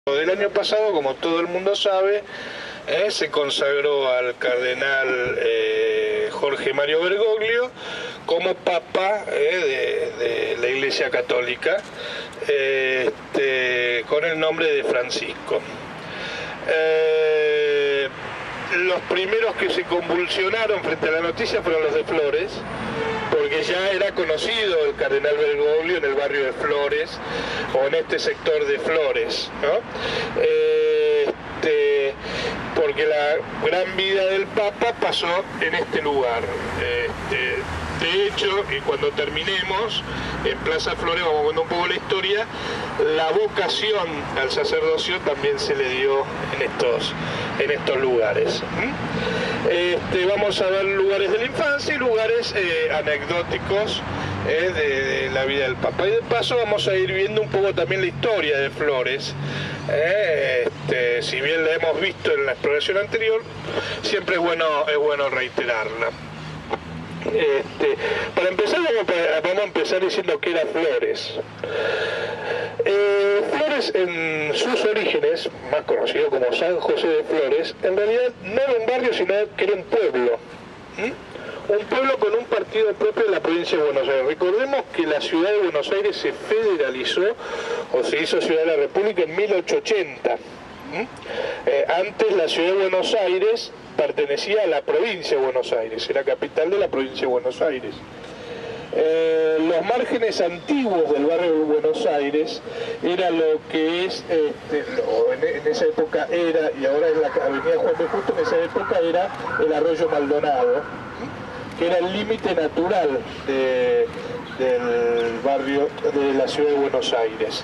Del año pasado, como todo el mundo sabe, se consagró al cardenal Jorge Mario Bergoglio como papa de la Iglesia Católica, con el nombre de Francisco. Los primeros que se convulsionaron frente a la noticia fueron los de Flores, porque ya era conocido el cardenal Bergoglio en el barrio de Flores, o en este sector de Flores, ¿no? Porque la gran vida del Papa pasó en este lugar. De hecho, y cuando terminemos, en Plaza Flores, vamos a contar un poco la historia, la vocación al sacerdocio también se le dio en estos lugares. Vamos a ver lugares de la infancia y lugares anecdóticos de la vida del Papa. Y de paso vamos a ir viendo un poco también la historia de Flores. Si bien la hemos visto en la exploración anterior, siempre es bueno reiterarla. Para empezar, vamos a empezar diciendo que era Flores. Flores, en sus orígenes, más conocido como San José de Flores, en realidad no era un barrio, sino que era un pueblo. Un pueblo con un partido propio de la provincia de Buenos Aires. Recordemos que la ciudad de Buenos Aires se federalizó o se hizo ciudad de la República en 1880. Antes la ciudad de Buenos Aires pertenecía a la provincia de Buenos Aires, era capital de la provincia de Buenos Aires. Los márgenes antiguos del barrio de Buenos Aires era lo que es, en esa época era, y ahora es la avenida Juan B. Justo, en esa época era el arroyo Maldonado, que era el límite natural del barrio de la ciudad de Buenos Aires.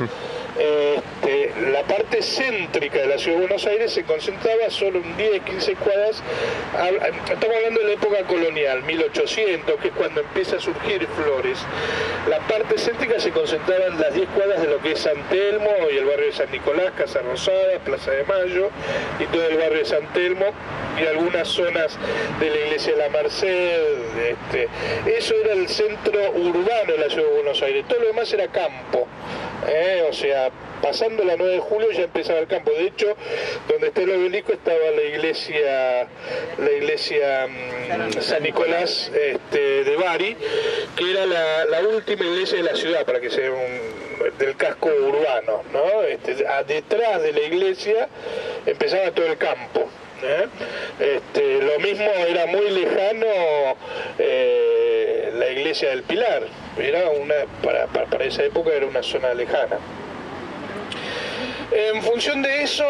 La parte céntrica de la ciudad de Buenos Aires se concentraba solo en 10-15 cuadras. Estamos hablando de la época colonial, 1800, que es cuando empieza a surgir Flores. La parte céntrica se concentraba en las 10 cuadras de lo que es San Telmo y el barrio de San Nicolás, Casa Rosada, Plaza de Mayo y todo el barrio de San Telmo y algunas zonas de la iglesia de la Merced. Eso era el centro urbano de la ciudad de Buenos Aires. Todo lo demás era campo. O sea, pasando la 9 de julio ya empezaba el campo. De hecho, donde está el obelisco estaba la iglesia San Nicolás de Bari, que era la última iglesia de la ciudad, para que sea del casco urbano, ¿no? Detrás de la iglesia empezaba todo el campo. Lo mismo era muy lejano la iglesia del Pilar, era para esa época era una zona lejana. En función de eso,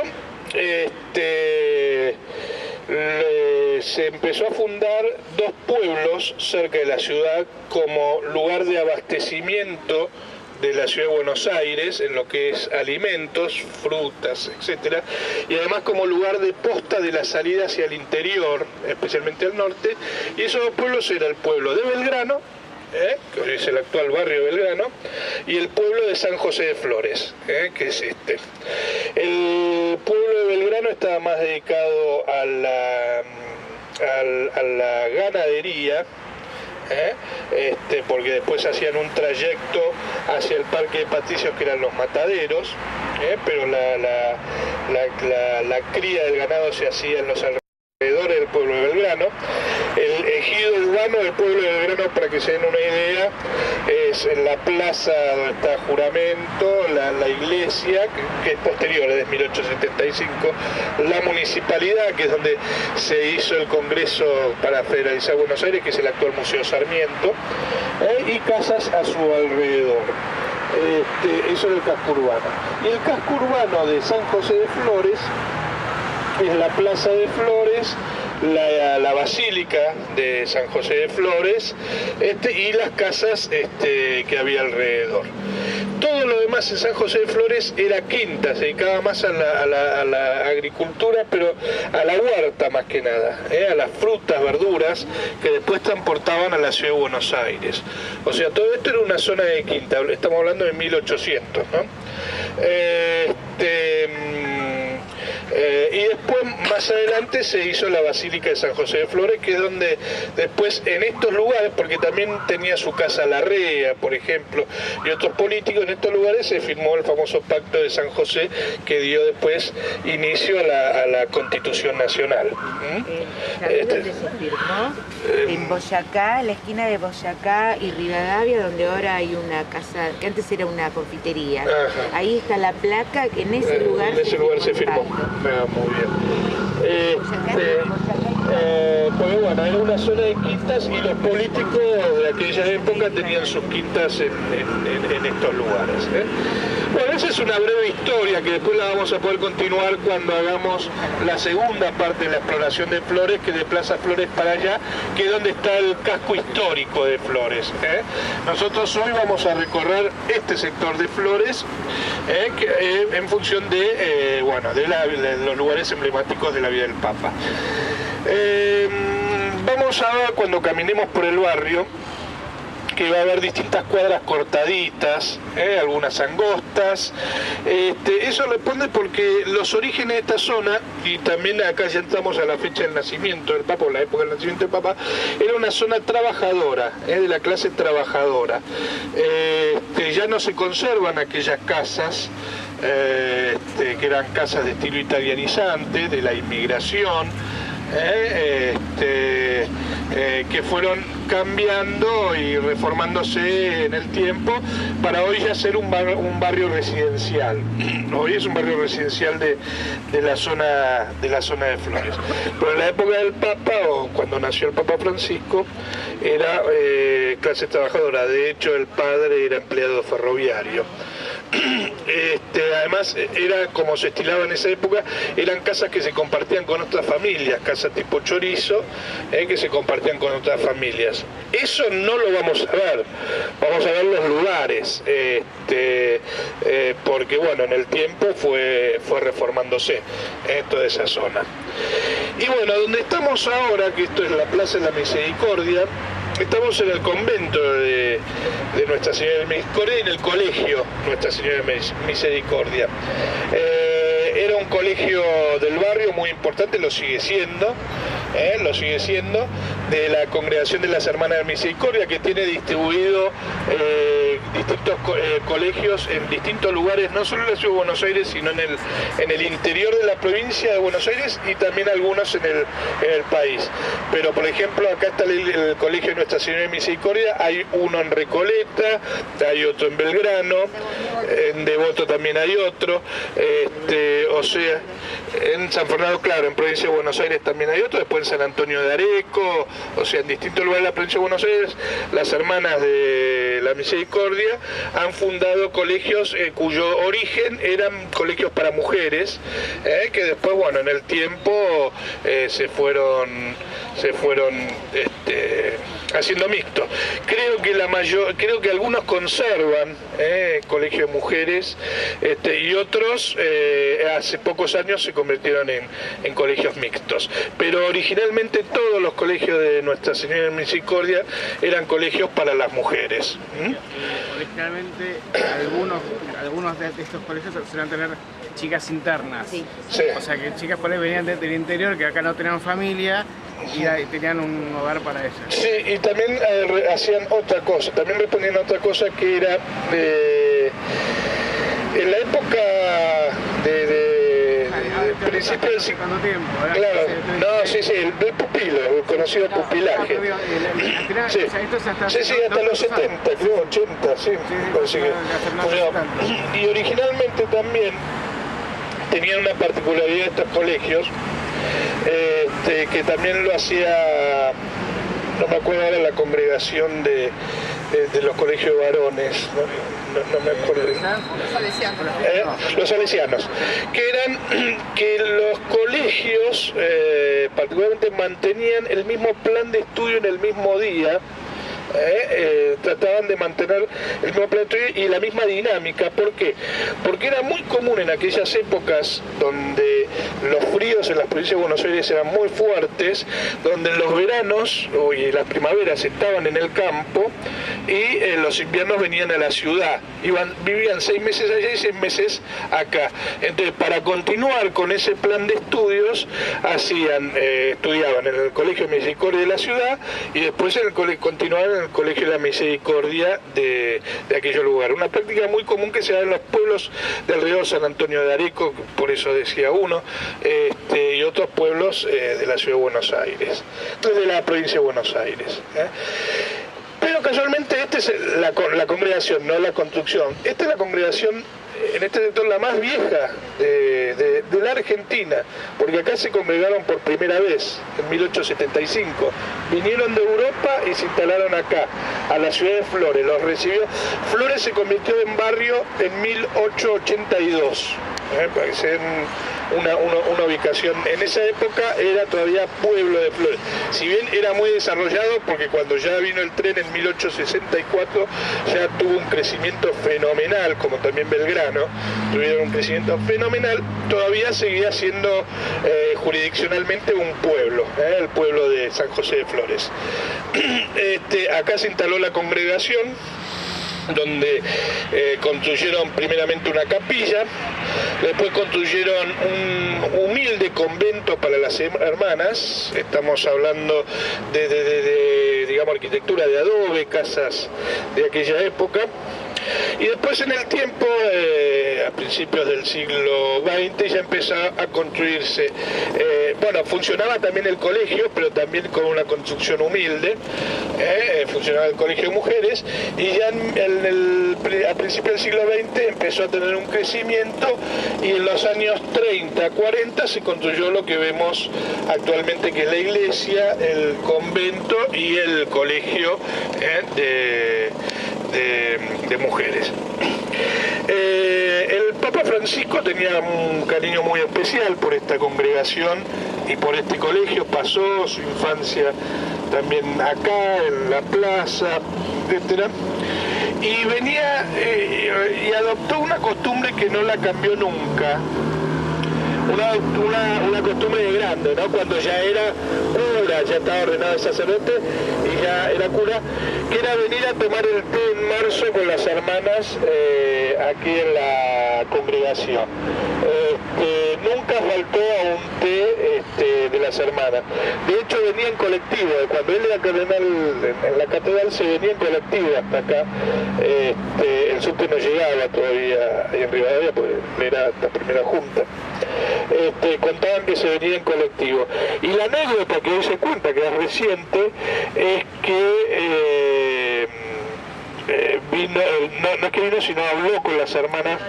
se empezó a fundar dos pueblos cerca de la ciudad como lugar de abastecimiento de la ciudad de Buenos Aires en lo que es alimentos, frutas, etcétera, y además como lugar de posta de la salida hacia el interior, especialmente al norte, y esos dos pueblos eran el pueblo de Belgrano, que hoy es el actual barrio de Belgrano, y el pueblo de San José de Flores, que es este. El pueblo de Belgrano estaba más dedicado a la ganadería, porque después hacían un trayecto hacia el Parque de Patricios, que eran los mataderos, pero la cría del ganado se hacía en los alrededores del pueblo de Belgrano. El ejido urbano del pueblo de Belgrano, para que se den una idea, es la plaza donde está Juramento, la iglesia, que es posterior, es de 1875, la municipalidad, que es donde se hizo el Congreso para federalizar Buenos Aires, que es el actual Museo Sarmiento, y casas a su alrededor. Eso es el casco urbano. Y el casco urbano de San José de Flores es la Plaza de Flores, la Basílica de San José de Flores, y las casas que había alrededor. Todo lo demás en San José de Flores era quinta, se dedicaba más a la agricultura, pero a la huerta más que nada, a las frutas, verduras, que después transportaban a la ciudad de Buenos Aires. O sea, todo esto era una zona de quinta, estamos hablando de 1800, ¿no? Y después, más adelante se hizo la Basílica de San José de Flores, que es donde después en estos lugares, porque también tenía su casa Larrea, por ejemplo, y otros políticos, en estos lugares se firmó el famoso Pacto de San José, que dio después inicio a la Constitución Nacional. ¿Sabés dónde se firmó? En Boyacá, en la esquina de Boyacá y Rivadavia, donde ahora hay una casa, que antes era una confitería. Ajá. Ahí está la placa, que en ese lugar se firmó. Muy bien. Porque bueno, era una zona de quintas y los políticos de aquella época tenían sus quintas en estos lugares. Bueno, esa es una breve historia que después la vamos a poder continuar cuando hagamos la segunda parte de la exploración de Flores, que de Plaza Flores para allá, que es donde está el casco histórico de Flores. Nosotros hoy vamos a recorrer este sector de Flores en función de, de los lugares emblemáticos de la vida del Papa. Vamos a ver cuando caminemos por el barrio que va a haber distintas cuadras cortaditas, algunas angostas. Eso responde porque los orígenes de esta zona, y también acá ya entramos a la fecha del nacimiento del Papa, o la época del nacimiento del Papa, era una zona trabajadora, de la clase trabajadora. Ya no se conservan aquellas casas, que eran casas de estilo italianizante, de la inmigración, que fueron cambiando y reformándose en el tiempo para hoy ya ser un barrio residencial. Hoy es un barrio residencial de la zona de Flores. Pero en la época del Papa, o cuando nació el Papa Francisco, era clase trabajadora. De hecho, el padre era empleado ferroviario. Además era como se estilaba en esa época, eran casas que se compartían con otras familias, casas tipo chorizo, que se compartían con otras familias. Eso no lo vamos a ver, vamos a ver los lugares, porque bueno, en el tiempo fue reformándose toda esa zona. Y bueno, donde estamos ahora, que esto es la Plaza de la Misericordia, estamos en el convento de Nuestra Señora de Misericordia y en el colegio Nuestra Señora de Misericordia. Era un colegio del barrio muy importante, lo sigue siendo, de la Congregación de las Hermanas de Misericordia, que tiene distribuido distintos colegios en distintos lugares, no solo en la ciudad de Buenos Aires, sino en el interior de la provincia de Buenos Aires y también algunos en el país. Pero por ejemplo, acá está el colegio de Nuestra Señora de Misericordia, hay uno en Recoleta, hay otro en Belgrano, en Devoto también hay otro, o sea, en San Fernando, claro, en provincia de Buenos Aires también hay otro, después en San Antonio de Areco, o sea, en distintos lugares de la provincia de Buenos Aires, las hermanas de la Misericordia han fundado colegios cuyo origen eran colegios para mujeres, que después, bueno, en el tiempo se fueron haciendo mixto. Creo que algunos conservan colegios de mujeres, y otros hace pocos años se convirtieron en colegios mixtos. Pero originalmente todos los colegios de Nuestra Señora de Misericordia eran colegios para las mujeres. Originalmente algunos de estos colegios suelen tener chicas internas. Sí. Sí. O sea que chicas por ahí venían del interior que acá no tenían familia y tenían un hogar para ellas. Sí, y también hacían otra cosa, también respondían a otra cosa que era en la época de principio del siglo. Claro, no, sí, el pupilo, el conocido pupilaje. Sí, hasta los 70, creo, 80, sí. Y originalmente también tenían una particularidad estos colegios, que también lo hacía, no me acuerdo ahora, la congregación de los colegios varones, no me acuerdo. Los salesianos, que los colegios particularmente mantenían el mismo plan de estudio en el mismo día, trataban de mantener el mismo planeta y la misma dinámica. ¿Por qué? Porque era muy común en aquellas épocas donde los fríos en las provincias de Buenos Aires eran muy fuertes, donde en los veranos y las primaveras estaban en el campo y los inviernos venían a la ciudad. Vivían 6 meses allá y 6 meses acá. Entonces, para continuar con ese plan de estudios, estudiaban en el Colegio de Misericordia de la ciudad y después continuaban en el Colegio de la Misericordia de aquellos lugares. Una práctica muy común que se da en los pueblos de alrededor, San Antonio de Areco, por eso decía uno, y otros pueblos de la ciudad de Buenos Aires, de la provincia de Buenos Aires. Pero casualmente esta es la congregación, no la construcción. Esta es la congregación, en este sector, la más vieja de la Argentina, porque acá se congregaron por primera vez en 1875. Vinieron de Europa y se instalaron acá, a la ciudad de Flores. Los recibió. Flores se convirtió en barrio en 1882. Para que se den una ubicación. En esa época era todavía pueblo de Flores. Si bien era muy desarrollado, porque cuando ya vino el tren en 1864 ya tuvo un crecimiento fenomenal, como también Belgrano, tuvieron un crecimiento fenomenal, todavía seguía siendo jurisdiccionalmente un pueblo, el pueblo de San José de Flores. Acá se instaló la congregación, donde construyeron primeramente una capilla, después construyeron un humilde convento para las hermanas. Estamos hablando de digamos, arquitectura de adobe, casas de aquella época. Y después, en el tiempo, a principios del siglo XX, ya empezó a construirse. Funcionaba también el colegio, pero también con una construcción humilde. Funcionaba el colegio de mujeres, y ya a principios del siglo XX empezó a tener un crecimiento, y en los años 30, 40 se construyó lo que vemos actualmente, que es la iglesia, el convento y el colegio de mujeres. El Papa Francisco tenía un cariño muy especial por esta congregación y por este colegio. Pasó su infancia también acá, en la plaza, etcétera. Y venía y adoptó una costumbre que no la cambió nunca. Una costumbre de grande, ¿no? Cuando ya era cura, ya estaba ordenado de sacerdote y ya era cura, que era venir a tomar el té en marzo con las hermanas aquí en la congregación. Nunca faltó a un té de las hermanas. De hecho, venía en colectivo. Cuando él era cardenal en la catedral, se venía en colectivo hasta acá. El subte no llegaba todavía ahí en Rivadavia, porque era la primera junta. Contaban que se venía en colectivo. Y la anécdota que hoy se cuenta, que es reciente, es que vino, no es que vino, sino habló con las hermanas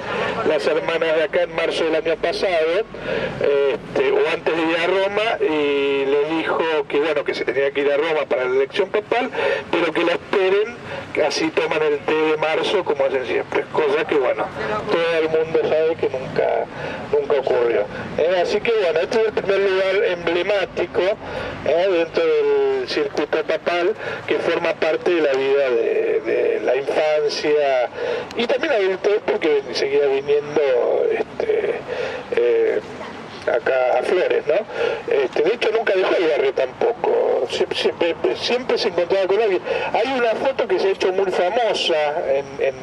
de acá en marzo del año pasado, o antes de ir a Roma, y le dijo que bueno, que se tenía que ir a Roma para la elección papal, pero que la esperen, que así toman el té de marzo como hacen siempre, cosa que bueno, todo el mundo sabe que nunca ocurrió. Así que bueno, este es el primer lugar emblemático dentro del circuito papal, que forma parte de la vida de la infancia y también la adultez, porque seguía viniendo acá a Flores, ¿no? De hecho nunca dejó el barrio tampoco, siempre se encontraba con alguien. Hay una foto que se ha hecho muy famosa en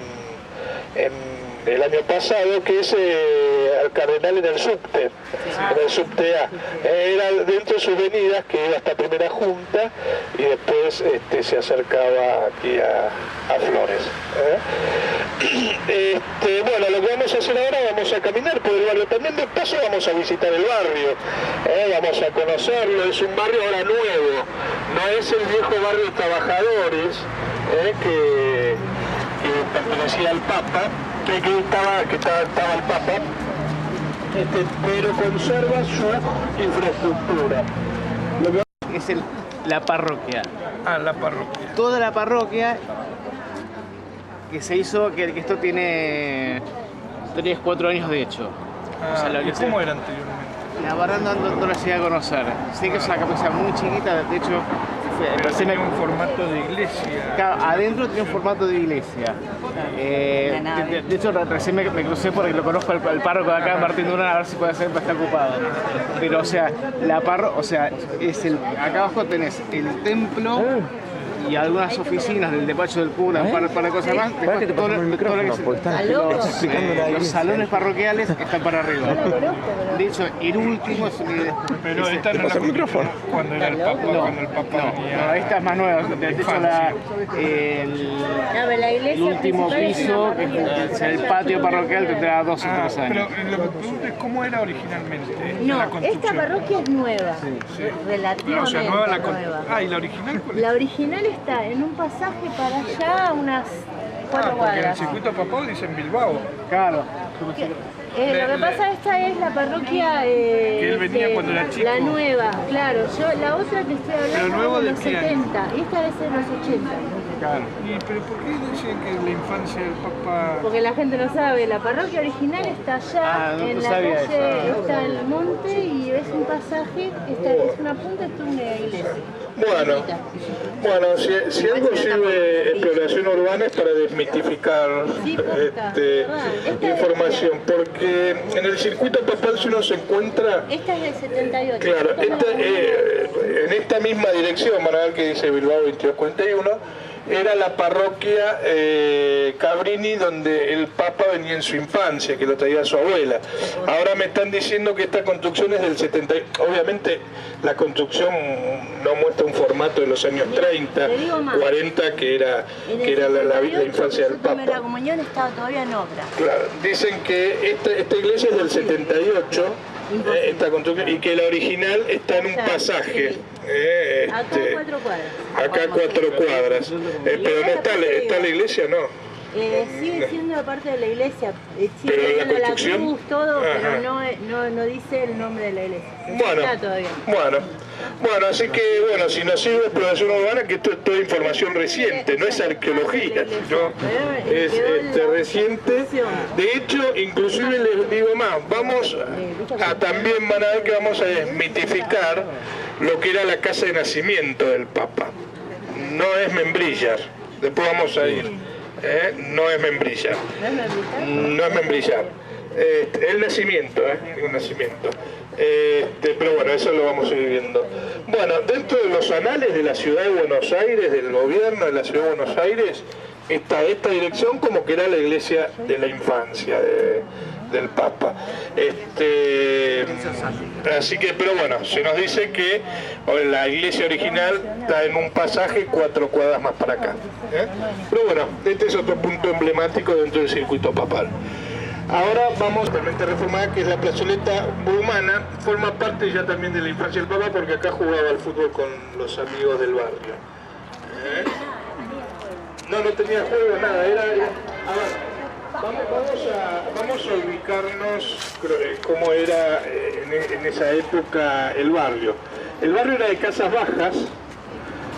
el año pasado, que es al cardenal en el subte, A. Era dentro de sus venidas, que iba hasta Primera Junta y después se acercaba aquí a Flores. Bueno, lo que vamos a hacer ahora, vamos a caminar por el barrio. También de paso vamos a visitar el barrio, vamos a conocerlo. Es un barrio ahora nuevo, no es el viejo barrio de trabajadores que pertenecía al Papa, que estaba el Papa, pero conserva su infraestructura. Es la parroquia. La parroquia. Toda la parroquia que se hizo, que esto tiene 3-4 años de hecho. O sea, ¿Y cómo era anteriormente? La verdad no la llegué a conocer. Sé que es una capilla muy chiquita, de hecho Pero recién tenía un formato de iglesia. Claro, adentro tiene un formato de iglesia. De hecho, recién me crucé porque lo conozco al párroco de acá, Martín Durán, a ver si puede ser, pero está ocupado. Pero, o sea, acá abajo tenés el templo y algunas oficinas del despacho del cura, un par de cosas más. Para que te pasamos el micrófono, porque están los salones parroquiales están para arriba. De hecho, el último es... Pero esta no es la micrófono. Cuando era el Papa, cuando el Papa venía. No, esta es más nueva. De hecho, el último piso, que es el patio parroquial, tendrá 2 o 3 años. Pero lo que pregunto es cómo era originalmente No, la construcción. esta parroquia es nueva, Sí. relativamente O sea, nueva la nueva. ¿y la original cuál es? La original está en un pasaje para allá, unas 4 Porque en el cuadras. circuito papal dicen Bilbao. Claro. Lo que pasa, esta es la parroquia él venía cuando era chico. la nueva, claro. La otra que estoy Pero hablando nuevo es de de los qué año? 70, y esta debe ser de los 80. Claro. ¿Pero por qué dicen que la infancia del Papa... Porque la gente no sabe, la parroquia original está allá, no en la sabía calle, eso. está en el monte y es un pasaje, es una punta, es una iglesia. Bueno, si algo sirve exploración urbana es para desmitificar Sí, posta. Esta información, porque en el circuito papal si uno se encuentra, Esta es del 78. claro, en esta misma dirección, van a ver que dice Bilbao 2241, era la parroquia Cabrini donde el Papa venía en su infancia, que lo traía su abuela. Ahora me están diciendo que esta construcción es del 70. Obviamente la construcción no muestra un formato de los años 30, 40, que era la infancia del Papa. La comunión estaba todavía en obra. Claro, dicen que esta iglesia es del 78, esta construcción, y que la original está en un pasaje. Acá 4 cuadras. Acá 4 cuadras. Pero no está la iglesia, no. Sigue siendo parte de la iglesia. Sigue Pero la teniendo la construcción, cruz, todo, ajá, pero no dice el nombre de la iglesia. Bueno, Está todavía. bueno, así que bueno, si nos sirve exploración urbana, que esto es toda información reciente, no es arqueología, ¿no? Es reciente. De hecho, inclusive les digo más, también van a ver que vamos a desmitificar lo que era la casa de nacimiento del Papa. No es Membrillar, después vamos a ir. No es Membrillar. No es Membrillar. El nacimiento, el nacimiento. Pero bueno, eso lo vamos a ir viendo. Bueno, dentro de los anales de la ciudad de Buenos Aires, del gobierno de la ciudad de Buenos Aires, está esta dirección como que era la iglesia de la infancia del Papa. Así que, pero bueno, se nos dice que la iglesia original está en un pasaje 4 cuadras más para acá. Pero bueno, este es otro punto emblemático dentro del circuito papal. Ahora vamos a la reformada, que es la plazoleta Humana, forma parte ya también de la infancia del Papa, porque acá jugaba al fútbol con los amigos del barrio. No tenía juego, nada, a ver, vamos a ubicarnos cómo era en esa época el barrio. El barrio era de casas bajas,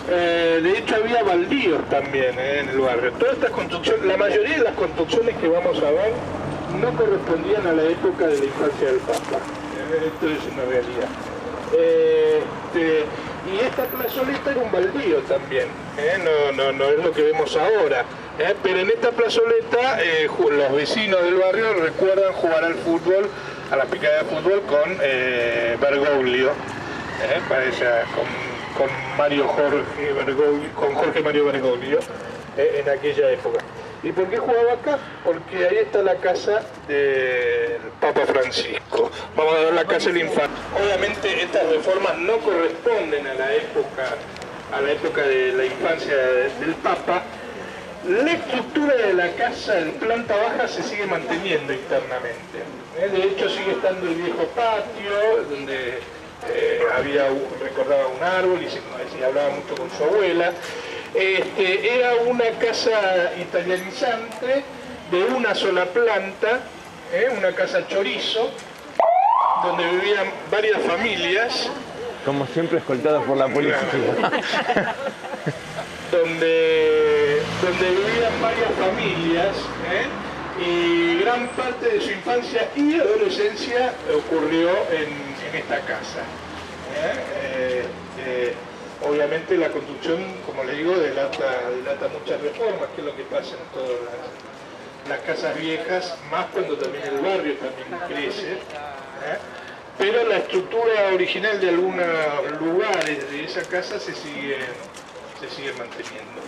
de hecho había baldíos también en el barrio. Todas estas construcciones, la mayoría de las construcciones que vamos a ver no correspondían a la época de la infancia del Papa. Esto es una realidad. Y esta plazoleta era un baldío también, no es lo que vemos ahora. Pero en esta plazoleta los vecinos del barrio recuerdan jugar al fútbol, a la picada de fútbol con Bergoglio, con Jorge Mario Bergoglio en aquella época. ¿Y por qué jugaba acá? Porque ahí está la casa del Papa Francisco. Vamos a ver la casa del infante. Obviamente estas reformas no corresponden a la época de la infancia del Papa. La estructura de la casa en planta baja se sigue manteniendo internamente. De hecho sigue estando el viejo patio, donde recordaba un árbol y se hablaba mucho con su abuela. Era una casa italianizante de una sola planta, una casa chorizo, donde vivían varias familias. Como siempre escoltados por la policía. donde vivían varias familias, y gran parte de su infancia y adolescencia ocurrió en esta casa. obviamente la construcción, como le digo, delata muchas reformas, que es lo que pasa en todas las casas viejas, más cuando también el barrio también crece, pero la estructura original de algunos lugares de esa casa se sigue manteniendo.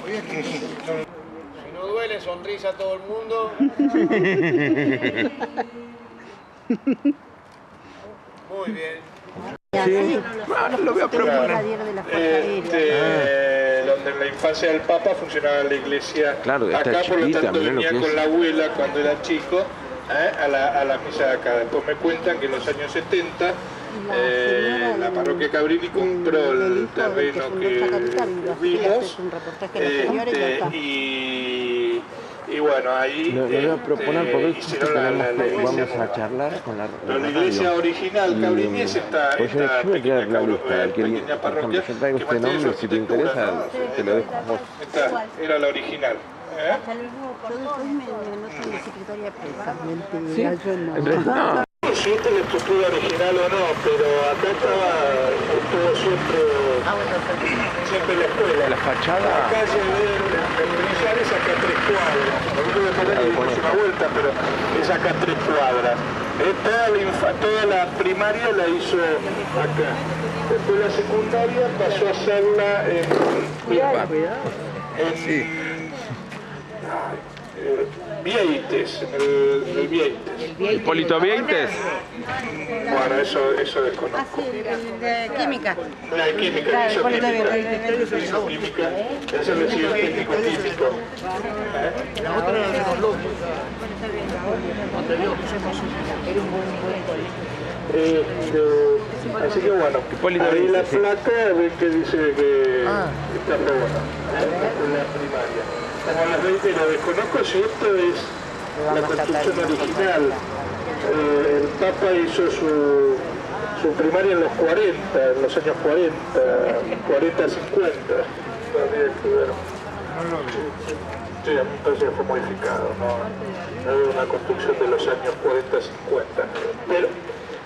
Si no duele, sonrisa a todo el mundo. Muy bien. Sí, lo voy a proponer. Donde en la infancia del Papa funcionaba la iglesia. Claro, está acá, por lo chiquita, tanto mirá lo venía que con es. la abuela cuando era chico a la misa de acá. Después me cuentan que en los años 70 la parroquia Cabrini compró el terreno que vimos y bueno, ahí Lo voy a proponer porque hicieron la vamos iglesia a charlar con la pero la iglesia original Cabrini es esta pues yo voy a tirar la lista. El que, pequeña por ejemplo, parroquia yo traigo que este mantiene su nombre, si te arquitectura, interesa, ¿no? te lo dejo a vos. Esta era la original. Hasta luego. Yo después me anoto de secretaria de prensa. Yo no. En realidad, no. No sé si esta es la estructura original o no, pero acá estuvo siempre la escuela. La fachada. La calle de Brillantes es acá 3 cuadras. Nosotros de poner dimos una vuelta, pero es acá 3 cuadras. Toda la primaria la hizo acá. Después la secundaria pasó a hacerla en Vieites, en el Vieites. Hipólito Vieites. Bueno, eso desconozco. De química. La química, hizo química. Hizo química, eso lo sigue el técnico químico. La otra era de los lobos. Así que bueno, ahí la placa ven que dice que está aprobada en la primaria. Como les reitero, desconozco si esto es la construcción original. El Papa hizo su primaria en los 40, en los años 40, 40, 50. Sí, a mí me parece que fue modificado, no era una construcción de los años 40, 50. Pero,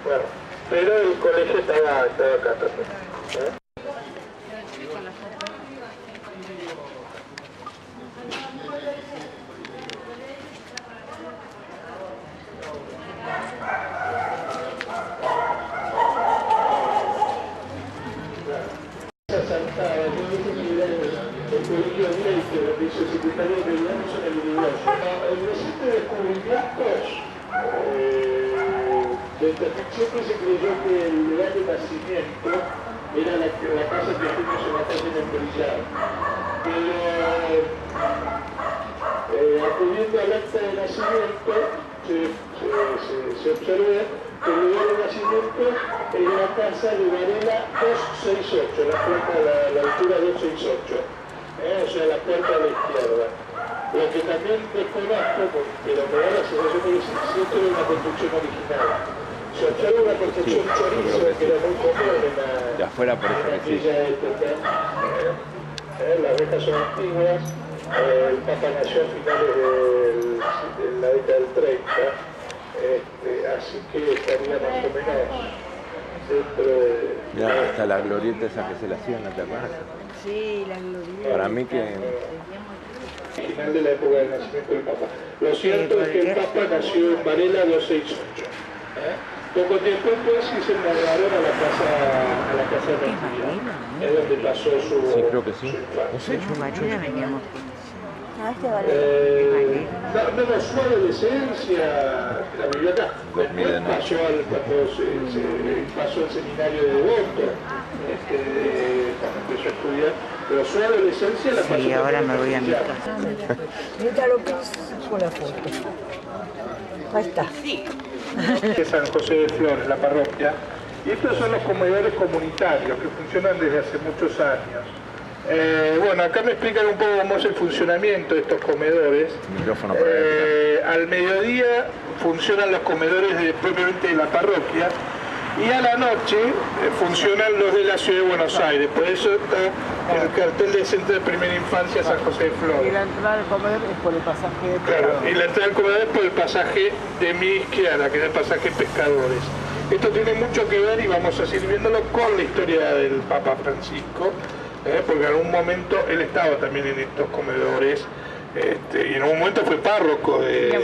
bueno, pero el colegio estaba acá también. El colegio médico, dice el secretario de Gobierno en el Uruguayo. El reciente descubrimientos siempre se creyó que el lugar de nacimiento era la casa que fuimos en la calle del Brillar. Pero acudiendo al acta de nacimiento se observó que el lugar de nacimiento era la casa de Varela 268, la placa la altura 268. O sea, la puerta a la izquierda. Lo que también desconozco, pero me da la sensación de que esto era una construcción original. Se observa una construcción chorizo que era muy común De afuera parece que sí. aquella época. Las rejas son antiguas. El Papa nació a finales de la década del 30. Así que estaría más o menos dentro de... Mirá, hasta la glorieta esa que se la hacían, ¿no te acuerdas? Sí, la gloria. Para mí que... Original de la época del nacimiento del Papa. Lo cierto es que el Papa nació en Varela 268. Poco tiempo después se trasladaron a la casa de Mentira, es donde pasó su... Sí, creo que sí. No sé, yo Varela veníamos no, su adolescencia la vivió acá. Después pasó al seminario de Devoto, cuando empezó a estudiar, pero su adolescencia la pasó. Sí, ahora me voy a mi casa. Mira lo que es con la foto. Ahí está. De San José de Flores, la parroquia. Y estos son los comedores comunitarios que funcionan desde hace muchos años. Bueno, acá me explican un poco cómo es el funcionamiento de estos comedores. Micrófono para él. Al mediodía funcionan los comedores propiamente de la parroquia y a la noche funcionan los de la ciudad de Buenos Aires. Por eso está el cartel del Centro de Primera Infancia San José de Y Flores. la entrada del comedor es por el pasaje de Claro, y la entrada al comedor es por el pasaje de mi izquierda, que es el pasaje Pescadores. Esto tiene mucho que ver, y vamos a seguir viéndolo, con la historia del Papa Francisco, porque en algún momento él estaba también en estos comedores, y en un momento fue párroco de la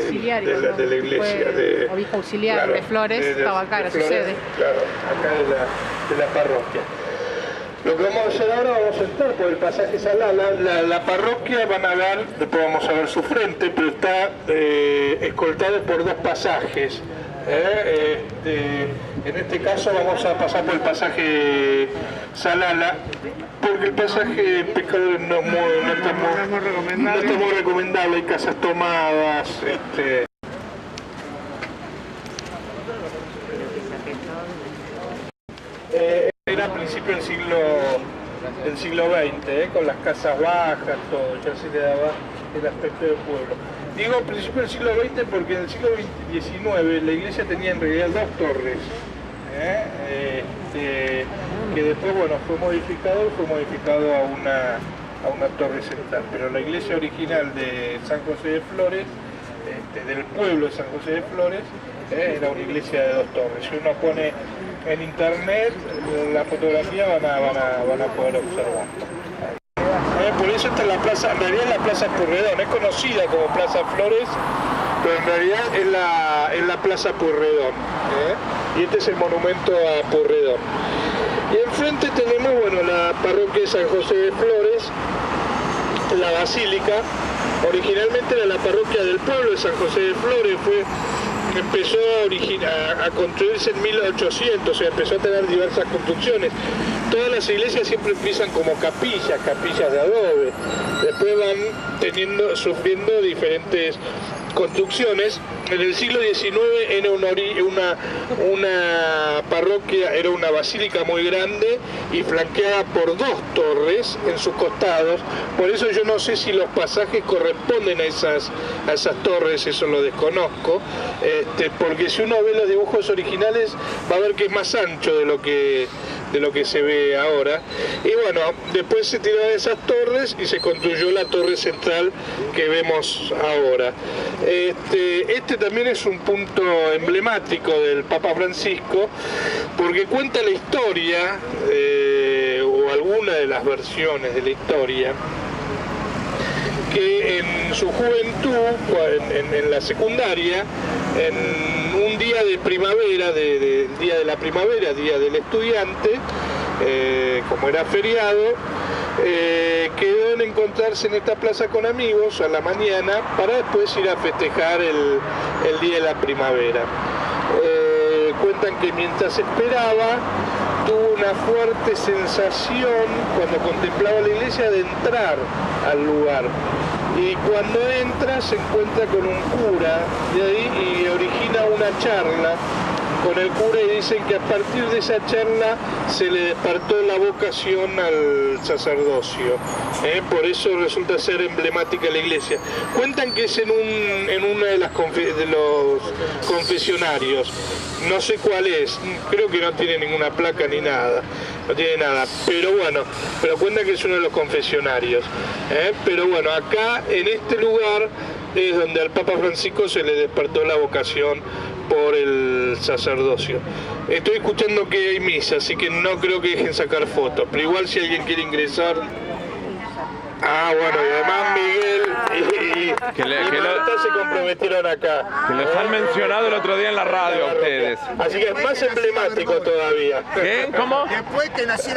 iglesia. Obispo auxiliar, claro, de Flores, estaba acá, era su sede. Claro, acá de la parroquia. Lo que vamos a hacer ahora, vamos a entrar por el pasaje Salala. La parroquia, van a ver, después vamos a ver su frente, pero está escoltada por dos pasajes. En este caso vamos a pasar por el pasaje Salala, porque el pasaje Pescadores no está muy recomendable, hay casas tomadas. Era a principios del siglo XX, con las casas bajas, todo, ya se le daba el aspecto del pueblo. Digo principio del siglo XX porque en el siglo XIX la iglesia tenía en realidad dos torres, que después, bueno, fue modificado a una torre central, pero la iglesia original de San José de Flores, del pueblo de San José de Flores, era una iglesia de dos torres. Si uno pone en internet la fotografía van a poder observar. Por eso esta es la plaza, en realidad es la Plaza Pueyrredón, es conocida como Plaza Flores, pero en realidad es la Plaza Pueyrredón, y este es el monumento a Pueyrredón. Y enfrente tenemos, bueno, la parroquia de San José de Flores, la basílica. Originalmente era la parroquia del pueblo de San José de Flores, empezó a construirse en 1800, o sea, empezó a tener diversas construcciones. Todas las iglesias siempre empiezan como capillas de adobe, después van sufriendo diferentes construcciones. En el siglo XIX era una parroquia, era una basílica muy grande y flanqueada por dos torres en sus costados. Por eso yo no sé si los pasajes corresponden a esas torres, eso lo desconozco, porque si uno ve los dibujos originales va a ver que es más ancho de lo que se ve ahora. Y bueno, después se tiraron esas torres y se construyó la torre central que vemos ahora. Este también es un punto emblemático del Papa Francisco, porque cuenta la historia, o alguna de las versiones de la historia, que en su juventud, en la secundaria, en un día de primavera, día de la primavera, día del estudiante, como era feriado, quedó en encontrarse en esta plaza con amigos a la mañana para después ir a festejar el día de la primavera. Cuentan que mientras esperaba tuvo una fuerte sensación cuando contemplaba la iglesia de entrar al lugar, y cuando entra se encuentra con un cura de ahí y origina una charla con el cura, y dicen que a partir de esa charla se le despertó la vocación al sacerdocio. Por eso resulta ser emblemática la iglesia. Cuentan que es en una de los confesionarios, no sé cuál es, creo que no tiene ninguna placa ni nada, no tiene nada, pero cuentan que es uno de los confesionarios. Pero bueno, acá en este lugar es donde al Papa Francisco se le despertó la vocación por el sacerdocio. Estoy escuchando que hay misa, así que no creo que dejen sacar fotos, pero igual si alguien quiere ingresar. Bueno, y además Miguel y Marta se comprometieron acá. Que los han mencionado el otro día en la radio a ustedes. Así que es más emblemático todavía. ¿Qué? ¿Cómo? Después que naciera